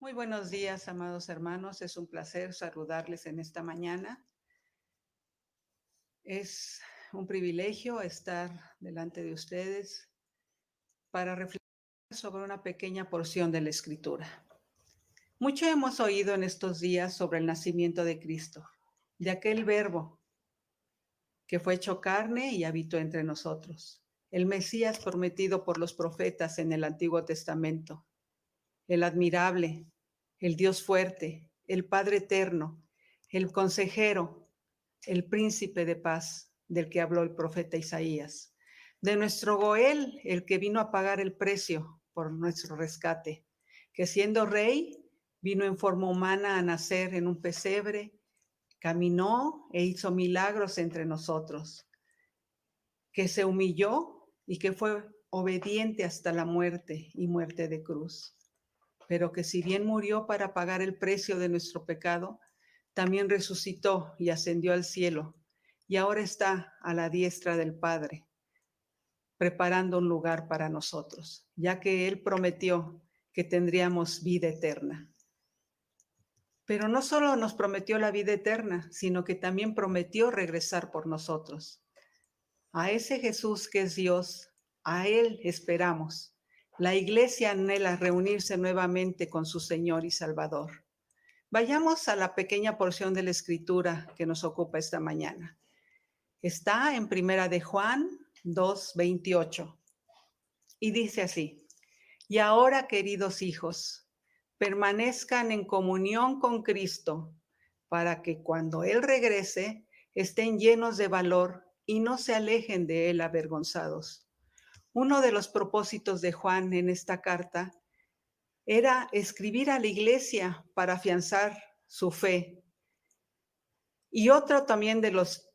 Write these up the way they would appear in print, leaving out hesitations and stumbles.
Muy buenos días, amados hermanos. Es un placer saludarles en esta mañana. Es un privilegio estar delante de ustedes para reflexionar sobre una pequeña porción de la Escritura. Mucho hemos oído en estos días sobre el nacimiento de Cristo, de aquel Verbo que fue hecho carne y habitó entre nosotros, el Mesías prometido por los profetas en el Antiguo Testamento, el admirable, el Dios fuerte, el Padre eterno, el consejero, el príncipe de paz del que habló el profeta Isaías, de nuestro Goel, el que vino a pagar el precio por nuestro rescate, que siendo rey vino en forma humana a nacer en un pesebre, caminó e hizo milagros entre nosotros, que se humilló y que fue obediente hasta la muerte y muerte de cruz, pero que si bien murió para pagar el precio de nuestro pecado, también resucitó y ascendió al cielo, y ahora está a la diestra del Padre, preparando un lugar para nosotros, ya que Él prometió que tendríamos vida eterna. Pero no solo nos prometió la vida eterna, sino que también prometió regresar por nosotros. A ese Jesús que es Dios, a Él esperamos. La iglesia anhela reunirse nuevamente con su Señor y Salvador. Vayamos a la pequeña porción de la Escritura que nos ocupa esta mañana. Está en Primera de Juan 2:28 y dice así: Y ahora, queridos hijos, permanezcan en comunión con Cristo para que cuando Él regrese estén llenos de valor y no se alejen de Él avergonzados. Uno de los propósitos de Juan en esta carta era escribir a la iglesia para afianzar su fe. Y otro también de los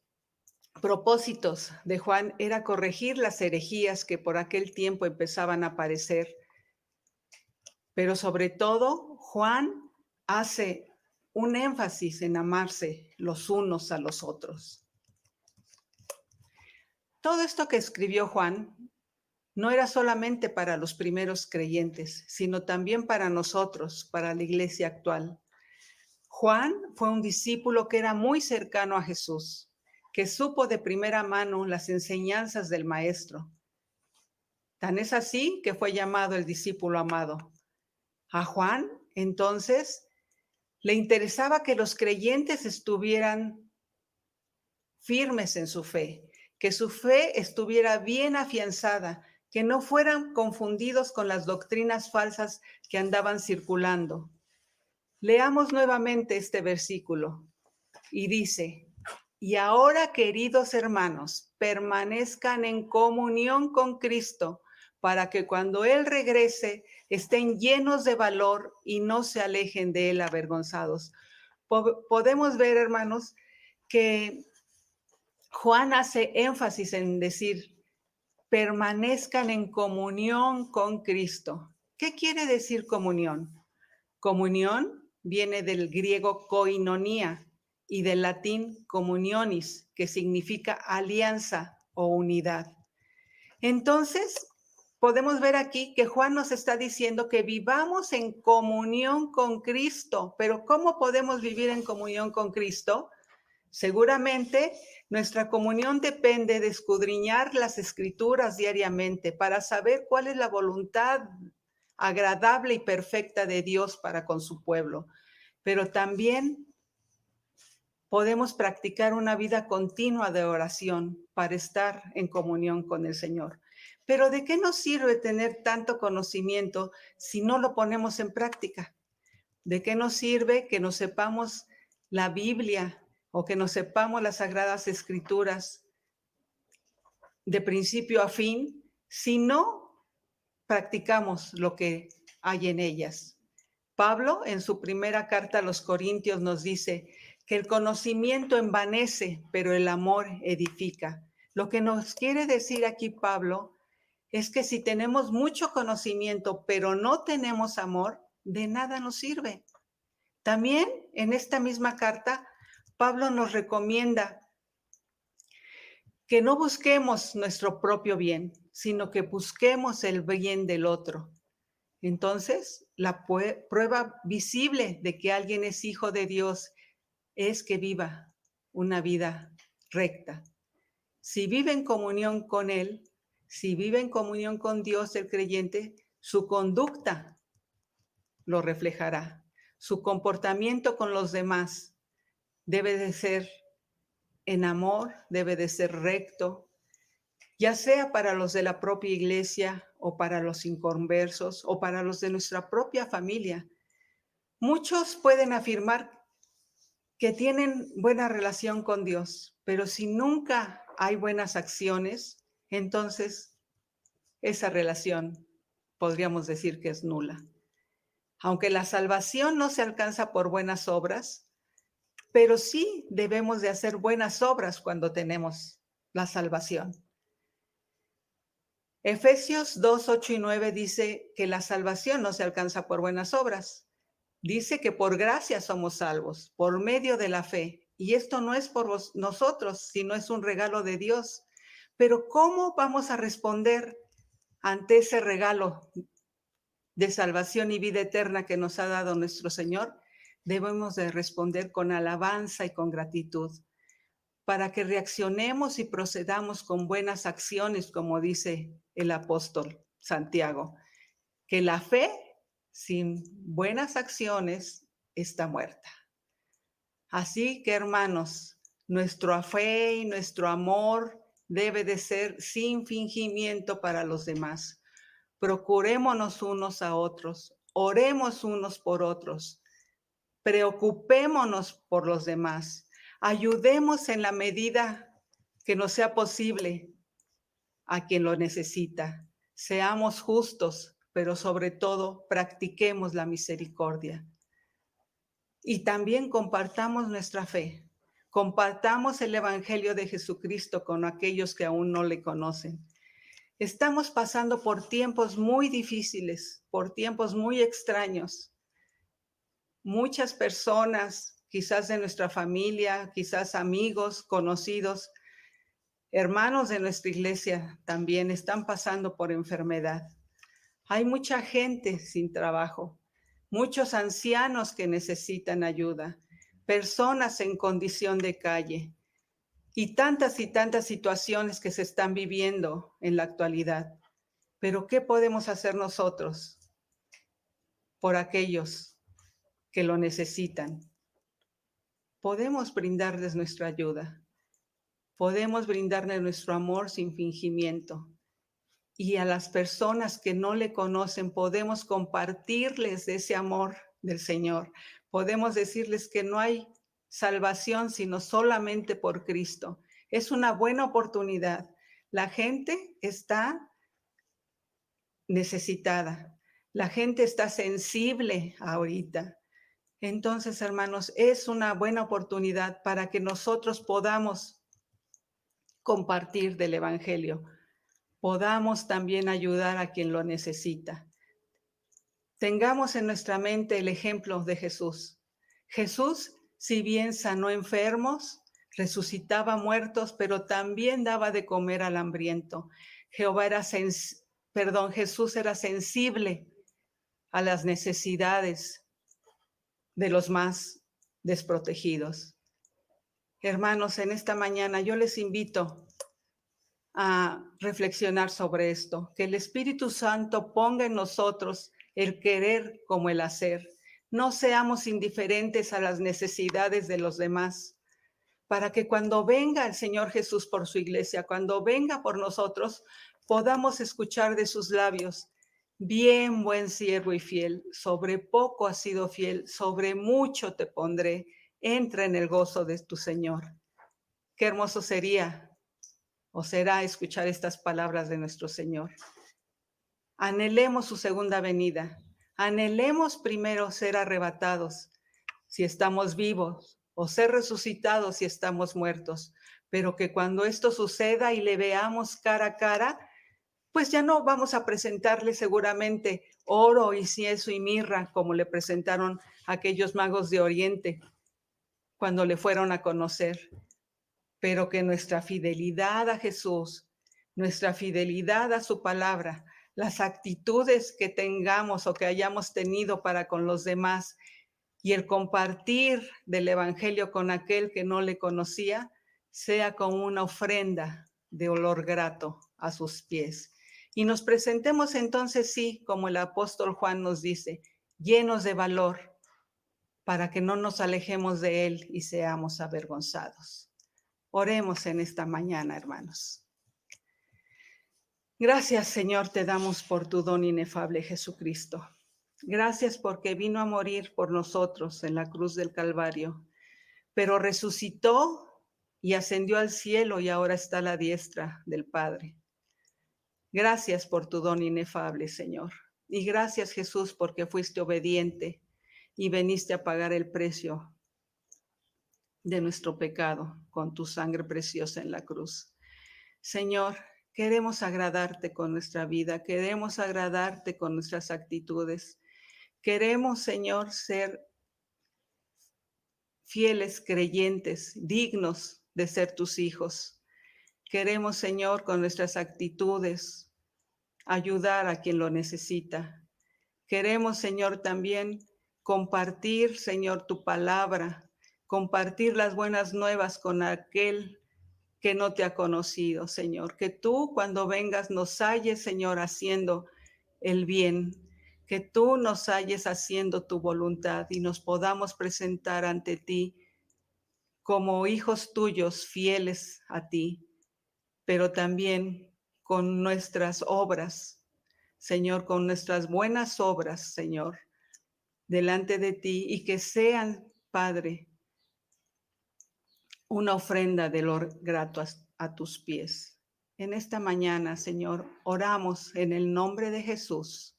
propósitos de Juan era corregir las herejías que por aquel tiempo empezaban a aparecer. Pero sobre todo, Juan hace un énfasis en amarse los unos a los otros. Todo esto que escribió Juan no era solamente para los primeros creyentes, sino también para nosotros, para la iglesia actual. Juan fue un discípulo que era muy cercano a Jesús, que supo de primera mano las enseñanzas del Maestro. Tan es así que fue llamado el discípulo amado. A Juan, entonces, le interesaba que los creyentes estuvieran firmes en su fe, que su fe estuviera bien afianzada, que no fueran confundidos con las doctrinas falsas que andaban circulando. Leamos nuevamente este versículo y dice: y ahora, queridos hermanos, permanezcan en comunión con Cristo para que cuando Él regrese estén llenos de valor y no se alejen de Él avergonzados. Podemos ver, hermanos, que Juan hace énfasis en decir: permanezcan en comunión con Cristo. ¿Qué quiere decir comunión? Comunión viene del griego koinonia y del latín communionis, que significa alianza o unidad. Entonces, podemos ver aquí que Juan nos está diciendo que vivamos en comunión con Cristo. Pero ¿cómo podemos vivir en comunión con Cristo? Seguramente nuestra comunión depende de escudriñar las Escrituras diariamente para saber cuál es la voluntad agradable y perfecta de Dios para con su pueblo. Pero también podemos practicar una vida continua de oración para estar en comunión con el Señor. Pero ¿de qué nos sirve tener tanto conocimiento si no lo ponemos en práctica? ¿De qué nos sirve que nos sepamos la Biblia o que nos sepamos las Sagradas Escrituras de principio a fin si no practicamos lo que hay en ellas? Pablo, en su primera carta a los Corintios, nos dice que el conocimiento envanece, pero el amor edifica. Lo que nos quiere decir aquí Pablo es que si tenemos mucho conocimiento, pero no tenemos amor, de nada nos sirve. También en esta misma carta, Pablo nos recomienda que no busquemos nuestro propio bien, sino que busquemos el bien del otro. Entonces, la prueba visible de que alguien es hijo de Dios es que viva una vida recta. Si vive en comunión con Él, si vive en comunión con Dios el creyente, su conducta lo reflejará. Su comportamiento con los demás debe de ser en amor, debe de ser recto, ya sea para los de la propia iglesia o para los inconversos o para los de nuestra propia familia. Muchos pueden afirmar que tienen buena relación con Dios, pero si nunca hay buenas acciones, entonces esa relación podríamos decir que es nula. Aunque la salvación no se alcanza por buenas obras, pero sí debemos de hacer buenas obras cuando tenemos la salvación. Efesios 2, 8 y 9 dice que la salvación no se alcanza por buenas obras. Dice que por gracia somos salvos, por medio de la fe. Y esto no es por nosotros, sino es un regalo de Dios. Pero ¿cómo vamos a responder ante ese regalo de salvación y vida eterna que nos ha dado nuestro Señor? Debemos de responder con alabanza y con gratitud, para que reaccionemos y procedamos con buenas acciones, como dice el apóstol Santiago, que la fe sin buenas acciones está muerta. Así que, hermanos, nuestra fe y nuestro amor debe de ser sin fingimiento para los demás. Procurémonos unos a otros, oremos unos por otros, preocupémonos por los demás, ayudemos en la medida que nos sea posible a quien lo necesita. Seamos justos, pero sobre todo practiquemos la misericordia. Y también compartamos nuestra fe. Compartamos el Evangelio de Jesucristo con aquellos que aún no le conocen. Estamos pasando por tiempos muy difíciles, por tiempos muy extraños. Muchas personas, quizás de nuestra familia, quizás amigos, conocidos, hermanos de nuestra iglesia también están pasando por enfermedad. Hay mucha gente sin trabajo, muchos ancianos que necesitan ayuda, personas en condición de calle y tantas situaciones que se están viviendo en la actualidad. Pero ¿qué podemos hacer nosotros por aquellos que lo necesitan? Podemos brindarles nuestra ayuda, podemos brindarles nuestro amor sin fingimiento. Y a las personas que no le conocen, podemos compartirles de ese amor del Señor. Podemos decirles que no hay salvación sino solamente por Cristo. Es una buena oportunidad. La gente está necesitada. La gente está sensible ahorita. Entonces, hermanos, es una buena oportunidad para que nosotros podamos compartir del Evangelio, podamos también ayudar a quien lo necesita. Tengamos en nuestra mente el ejemplo de Jesús. Jesús, si bien sanó enfermos, resucitaba muertos, pero también daba de comer al hambriento. Jesús era sensible a las necesidades de los más desprotegidos. Hermanos, en esta mañana yo les invito a reflexionar sobre esto, que el Espíritu Santo ponga en nosotros el querer como el hacer. No seamos indiferentes a las necesidades de los demás, para que cuando venga el Señor Jesús por su iglesia, cuando venga por nosotros, podamos escuchar de sus labios: bien, buen siervo y fiel, sobre poco has sido fiel, sobre mucho te pondré, entra en el gozo de tu Señor. Qué hermoso sería o será escuchar estas palabras de nuestro Señor. Anhelemos su segunda venida. Anhelemos primero ser arrebatados si estamos vivos o ser resucitados si estamos muertos. Pero que cuando esto suceda y le veamos cara a cara, pues ya no vamos a presentarle seguramente oro, incienso y mirra como le presentaron aquellos magos de Oriente cuando le fueron a conocer. Pero que nuestra fidelidad a Jesús, nuestra fidelidad a su palabra, las actitudes que tengamos o que hayamos tenido para con los demás y el compartir del evangelio con aquel que no le conocía, sea como una ofrenda de olor grato a sus pies. Y nos presentemos entonces, sí, como el apóstol Juan nos dice, llenos de valor, para que no nos alejemos de él y seamos avergonzados. Oremos en esta mañana, hermanos. Gracias, Señor, te damos por tu don inefable, Jesucristo. Gracias porque vino a morir por nosotros en la cruz del Calvario, pero resucitó y ascendió al cielo y ahora está a la diestra del Padre. Gracias por tu don inefable, Señor. Y gracias, Jesús, porque fuiste obediente y veniste a pagar el precio de nuestro pecado con tu sangre preciosa en la cruz. Señor, queremos agradarte con nuestra vida, queremos agradarte con nuestras actitudes. Queremos, Señor, ser fieles creyentes, dignos de ser tus hijos. Queremos, Señor, con nuestras actitudes, ayudar a quien lo necesita. Queremos, Señor, también compartir, Señor, tu palabra, compartir las buenas nuevas con aquel que no te ha conocido, Señor. Que tú, cuando vengas, nos halles, Señor, haciendo el bien. Que tú nos halles haciendo tu voluntad y nos podamos presentar ante ti como hijos tuyos fieles a ti, pero también con nuestras obras, Señor, con nuestras buenas obras, Señor, delante de ti, y que sean, Padre, una ofrenda de olor grato a tus pies. En esta mañana, Señor, oramos en el nombre de Jesús.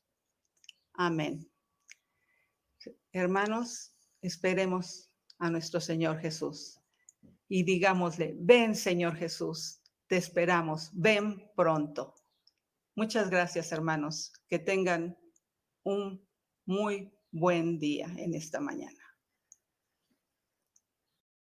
Amén. Hermanos, esperemos a nuestro Señor Jesús y digámosle, ven, Señor Jesús, te esperamos, ven pronto. Muchas gracias, hermanos. Que tengan un muy buen día en esta mañana.